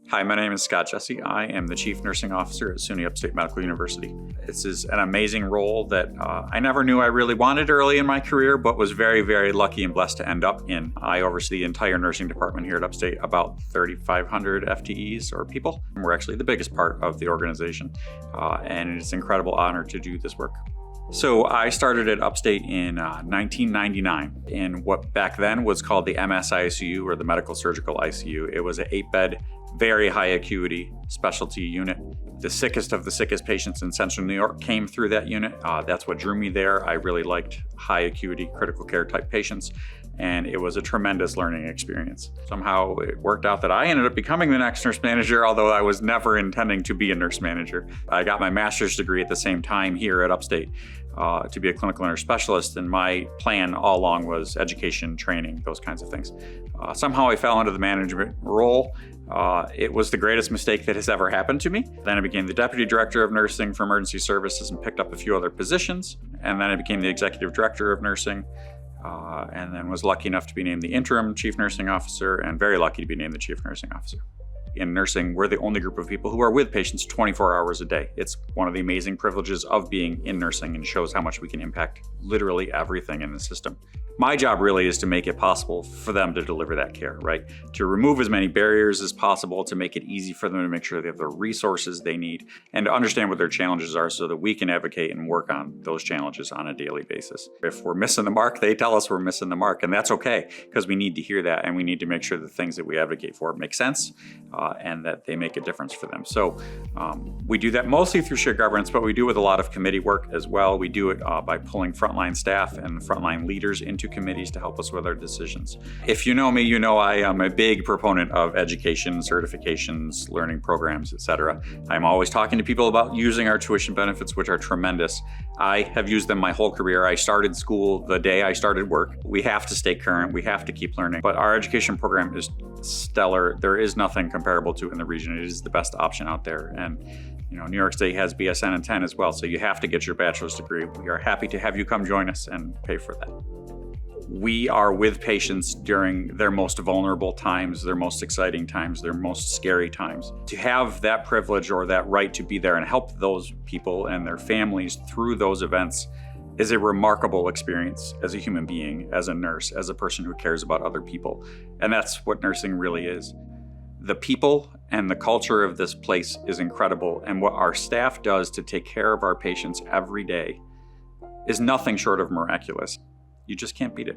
Hi, my name is Jessie. I am the Chief Nursing Officer at SUNY Upstate Medical University. This is an amazing role that I never knew I really wanted early in my career, but was very, very lucky and blessed to end up in. I oversee the entire nursing department here at Upstate, about 3,500 FTEs or people. We're actually the biggest part of the organization, and it's an incredible honor to do this work. So I started at Upstate in 1999 in what back then was called the MS ICU, or the Medical Surgical ICU. It was an 8-bed, very high acuity specialty unit. The sickest of the sickest patients in Central New York came through that unit. That's what drew me there. I really liked high acuity critical care type patients, and it was a tremendous learning experience. Somehow it worked out that I ended up becoming the next nurse manager, although I was never intending to be a nurse manager. I got my master's degree at the same time here at Upstate to be a clinical nurse specialist, and my plan all along was education, training, those kinds of things. Somehow I fell into the management role. It was the greatest mistake that has ever happened to me. Then I became the Deputy Director of Nursing for Emergency Services and picked up a few other positions. And then I became the Executive Director of Nursing, and then was lucky enough to be named the Interim Chief Nursing Officer, and very lucky to be named the Chief Nursing Officer. In nursing, we're the only group of people who are with patients 24 hours a day. It's one of the amazing privileges of being in nursing, and shows how much we can impact literally everything in the system. My job really is to make it possible for them to deliver that care, right? To remove as many barriers as possible, to make it easy for them to make sure they have the resources they need, and to understand what their challenges are so that we can advocate and work on those challenges on a daily basis. If we're missing the mark, they tell us we're missing the mark, and that's okay, because we need to hear that, and we need to make sure the things that we advocate for make sense and that they make a difference for them. So we do that mostly through shared governance, but we do with a lot of committee work as well. We do it by pulling frontline staff and frontline leaders into committees to help us with our decisions. If you know me, you know I am a big proponent of education, certifications, learning programs, etc. I'm always talking to people about using our tuition benefits, which are tremendous. I have used them my whole career. I started school the day I started work. We have to stay current. We have to keep learning. But our education program is stellar. There is nothing comparable to it in the region. It is the best option out there. And New York State has BSN and 10 as well, so you have to get your bachelor's degree. We are happy to have you come join us and pay for that. We are with patients during their most vulnerable times, their most exciting times, their most scary times. To have that privilege or that right to be there and help those people and their families through those events is a remarkable experience as a human being, as a nurse, as a person who cares about other people. And that's what nursing really is. The people and the culture of this place is incredible, and what our staff does to take care of our patients every day is nothing short of miraculous. You just can't beat it.